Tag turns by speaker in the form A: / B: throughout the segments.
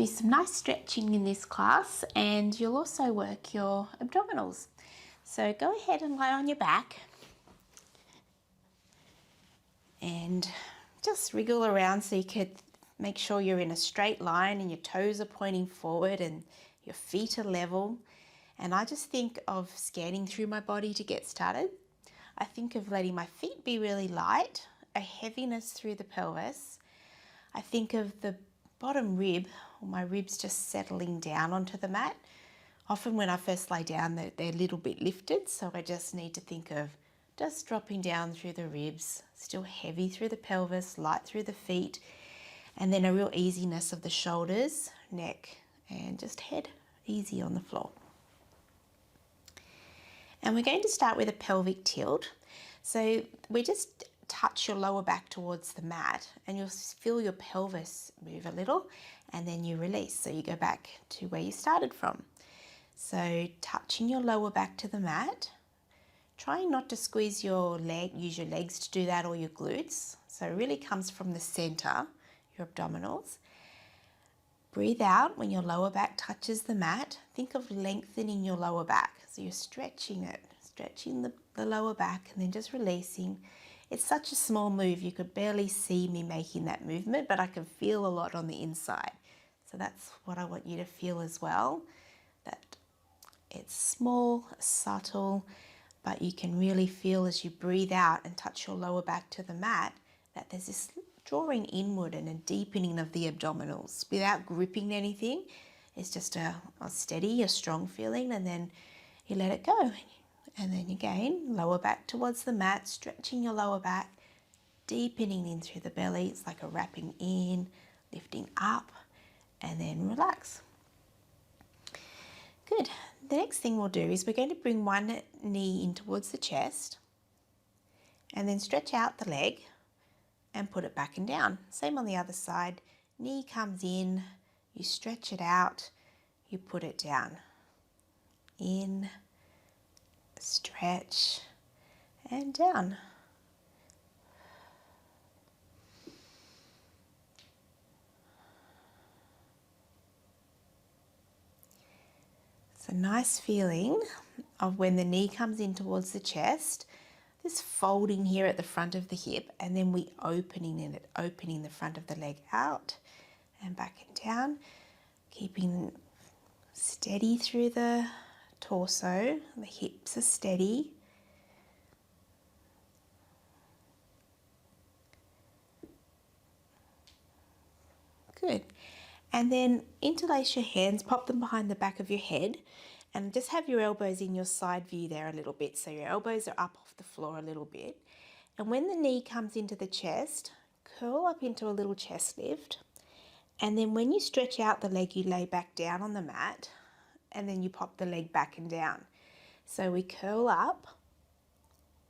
A: do some nice stretching in this class, and you'll also work your abdominals. So go ahead and lie on your back and just wriggle around so you could make sure you're in a straight line and your toes are pointing forward and your feet are level. And I just think of scanning through my body to get started. I think of letting my feet be really light, a heaviness through the pelvis. I think of the bottom rib, or my ribs just settling down onto the mat. Often when I first lay down, they're a little bit lifted, so I just need to think of just dropping down through the ribs, still heavy through the pelvis, light through the feet, and then a real easiness of the shoulders, neck, and just head easy on the floor. And we're going to start with a pelvic tilt. So we just touch your lower back towards the mat and you'll feel your pelvis move a little, and then you release. So you go back to where you started from. So touching your lower back to the mat, trying not to squeeze your leg, use your legs to do that, or your glutes. So it really comes from the center, your abdominals. Breathe out when your lower back touches the mat. Think of lengthening your lower back. So you're stretching it, stretching the lower back and then just releasing. It's such a small move, you could barely see me making that movement, but I can feel a lot on the inside. So that's what I want you to feel as well, that it's small, subtle, but you can really feel as you breathe out and touch your lower back to the mat that there's this drawing inward and a deepening of the abdominals without gripping anything. It's just a steady, a strong feeling, and then you let it go. And then again, lower back towards the mat, stretching your lower back, deepening in through the belly. It's like a wrapping in, lifting up, and then relax. Good. The next thing we'll do is we're going to bring one knee in towards the chest and then stretch out the leg and put it back and down. Same on the other side. Knee comes in, you stretch it out, you put it down. In, stretch, and down. It's a nice feeling of when the knee comes in towards the chest, this folding here at the front of the hip, and then we opening the front of the leg out and back and down, keeping steady through the torso. The hips are steady. Good. And then interlace your hands, pop them behind the back of your head, and just have your elbows in your side view there a little bit. So your elbows are up off the floor a little bit. And when the knee comes into the chest, curl up into a little chest lift. And then when you stretch out the leg, you lay back down on the mat, and then you pop the leg back and down. So we curl up,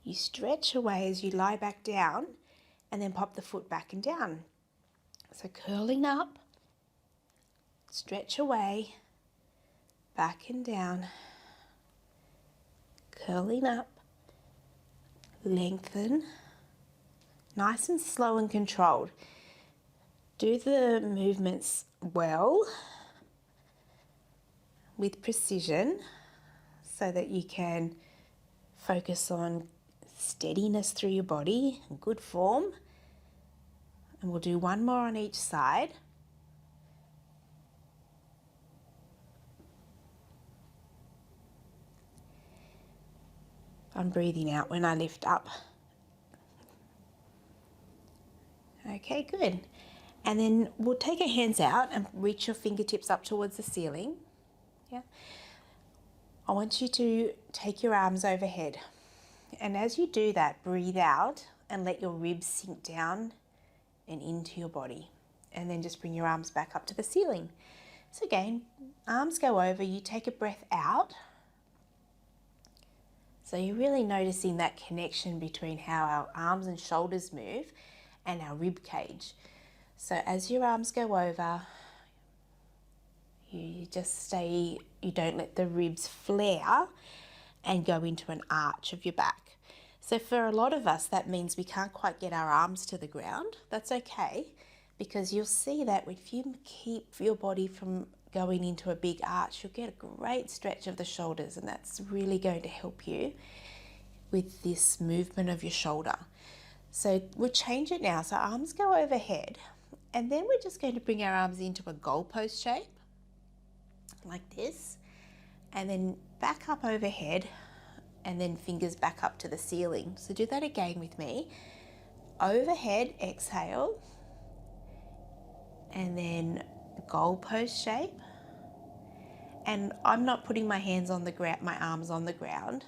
A: you stretch away as you lie back down, and then pop the foot back and down. So curling up, stretch away, back and down, curling up, lengthen, nice and slow and controlled. Do the movements well, with precision, so that you can focus on steadiness through your body and good form. And we'll do one more on each side. I'm breathing out when I lift up. Okay, good. And then we'll take our hands out and reach your fingertips up towards the ceiling. Yeah. I want you to take your arms overhead. And as you do that, breathe out and let your ribs sink down and into your body. And then just bring your arms back up to the ceiling. So again, arms go over, you take a breath out. So you're really noticing that connection between how our arms and shoulders move and our rib cage. So as your arms go over, you just stay, you don't let the ribs flare and go into an arch of your back. So for a lot of us, that means we can't quite get our arms to the ground. That's okay, because you'll see that if you keep your body from going into a big arch, you'll get a great stretch of the shoulders, and that's really going to help you with this movement of your shoulder. So we'll change it now. So arms go overhead, and then we're just going to bring our arms into a goalpost shape like this, and then back up overhead, and then fingers back up to the ceiling. So do that again with me. Overhead, exhale, and then goalpost shape. And I'm not putting my hands on the ground, my arms on the ground.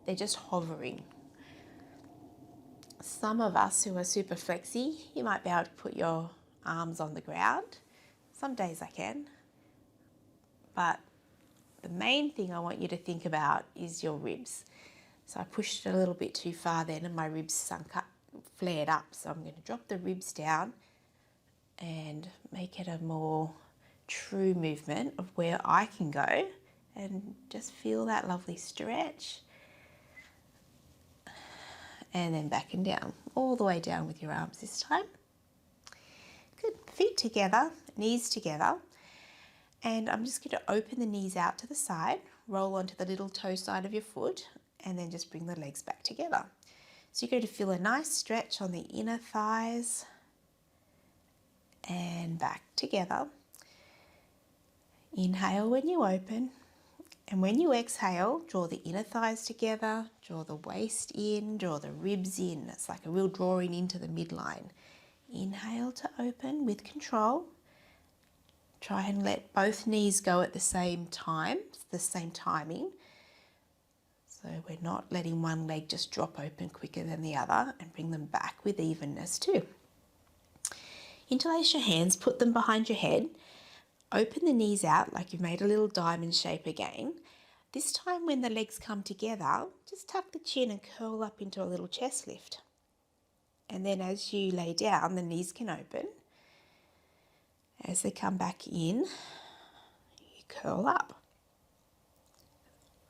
A: They're just hovering. Some of us who are super flexy, you might be able to put your arms on the ground. Some days I can. But the main thing I want you to think about is your ribs. So I pushed it a little bit too far then, and my ribs sunk up, flared up. So I'm going to drop the ribs down and make it a more true movement of where I can go, and just feel that lovely stretch. And then back and down, all the way down with your arms this time. Good, feet together, knees together. And I'm just going to open the knees out to the side, roll onto the little toe side of your foot, and then just bring the legs back together. So you're going to feel a nice stretch on the inner thighs and back together. Inhale when you open, and when you exhale, draw the inner thighs together, draw the waist in, draw the ribs in. It's like a real drawing into the midline. Inhale to open with control. Try and let both knees go at the same time, the same timing. So we're not letting one leg just drop open quicker than the other, and bring them back with evenness too. Interlace your hands, put them behind your head. Open the knees out like you've made a little diamond shape again. This time when the legs come together, just tuck the chin and curl up into a little chest lift. And then as you lay down, the knees can open. As they come back in, you curl up.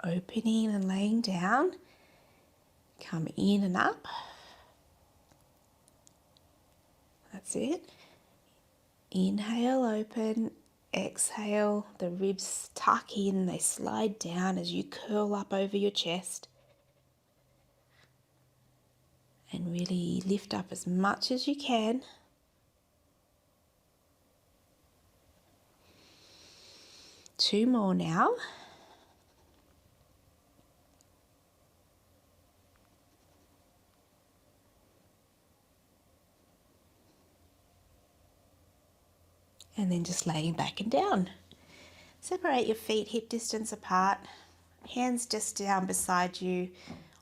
A: Opening and laying down, come in and up. That's it. Inhale, open. Exhale, the ribs tuck in, they slide down as you curl up over your chest. And really lift up as much as you can. Two more now. And then just laying back and down. Separate your feet hip distance apart, hands just down beside you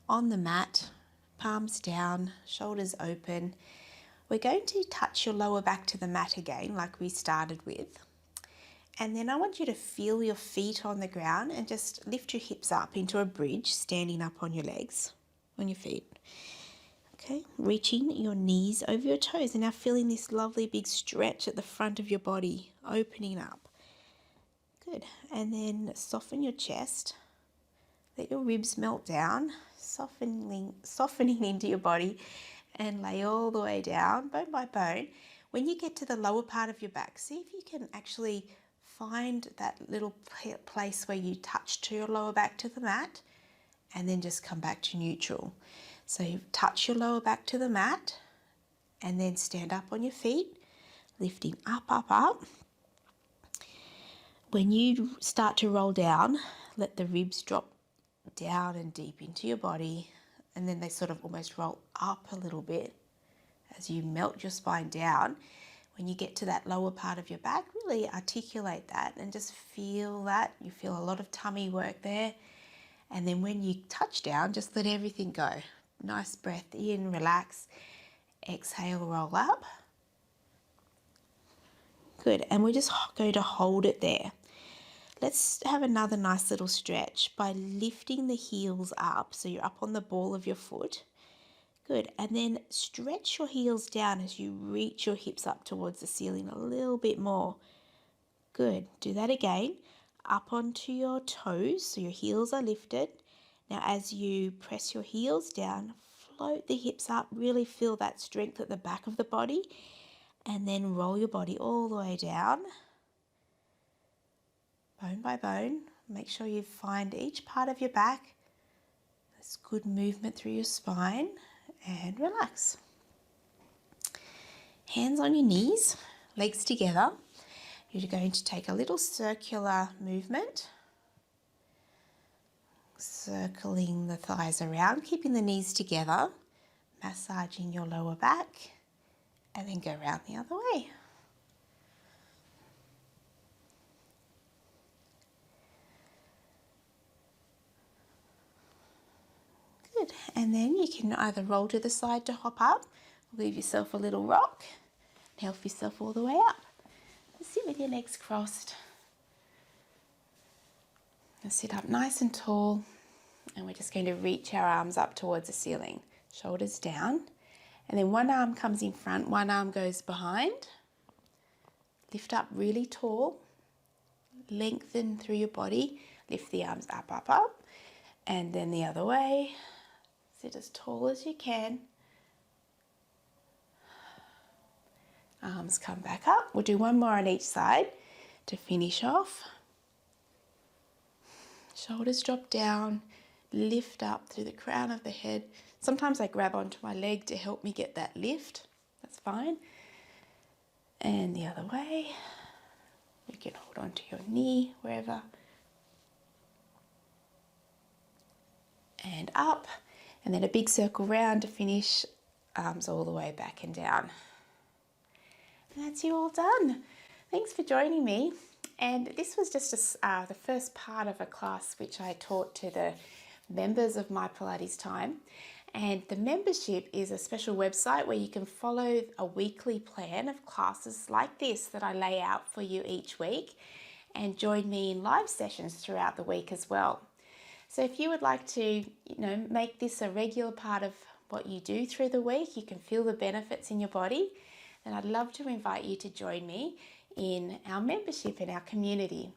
A: on the mat, palms down, shoulders open. We're going to touch your lower back to the mat again like we started with. And then I want you to feel your feet on the ground and just lift your hips up into a bridge, standing up on your legs, on your feet. Okay, reaching your knees over your toes, and now feeling this lovely big stretch at the front of your body, opening up. Good, and then soften your chest. Let your ribs melt down, softening into your body, and lay all the way down, bone by bone. When you get to the lower part of your back, see if you can actually find that little place where you touch to your lower back to the mat, and then just come back to neutral. So you touch your lower back to the mat, and then stand up on your feet, lifting up, up, up. When you start to roll down, let the ribs drop down and deep into your body, and then they sort of almost roll up a little bit as you melt your spine down. When you get to that lower part of your back, really articulate that and just feel that. You feel a lot of tummy work there. And then when you touch down, just let everything go. Nice breath in, relax. Exhale, roll up. Good, and we're just going to hold it there. Let's have another nice little stretch by lifting the heels up, so you're up on the ball of your foot. Good, and then stretch your heels down as you reach your hips up towards the ceiling a little bit more. Good, do that again. Up onto your toes, so your heels are lifted. Now as you press your heels down, float the hips up, really feel that strength at the back of the body. And then roll your body all the way down, bone by bone. Make sure you find each part of your back. There's good movement through your spine, and relax. Hands on your knees, legs together. You're going to take a little circular movement, circling the thighs around, keeping the knees together, massaging your lower back, and then go around the other way. Good. And then you can either roll to the side to hop up, or give yourself a little rock, and help yourself all the way up. Sit with your legs crossed. And sit up nice and tall, and we're just going to reach our arms up towards the ceiling, shoulders down, and then one arm comes in front, one arm goes behind. Lift up really tall, lengthen through your body, lift the arms up, up, up, and then the other way. Sit as tall as you can. Arms come back up. We'll do one more on each side to finish off. Shoulders drop down, lift up through the crown of the head. Sometimes I grab onto my leg to help me get that lift. That's fine. And the other way. You can hold onto your knee, wherever. And up. And then a big circle round to finish. Arms all the way back and down. And that's you all done. Thanks for joining me. And this was just the first part of a class which I taught to the members of My Pilates Time. And the membership is a special website where you can follow a weekly plan of classes like this that I lay out for you each week, and join me in live sessions throughout the week as well. So if you would like to, make this a regular part of what you do through the week, you can feel the benefits in your body, then I'd love to invite you to join me in our membership, in our community.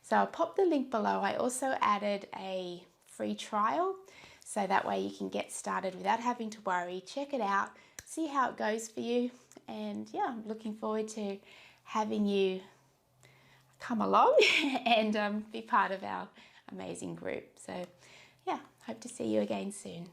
A: So I'll pop the link below. I also added a free trial, so that way you can get started without having to worry. Check it out, see how it goes for you, and yeah, I'm looking forward to having you come along and be part of our amazing group. So yeah, hope to see you again soon.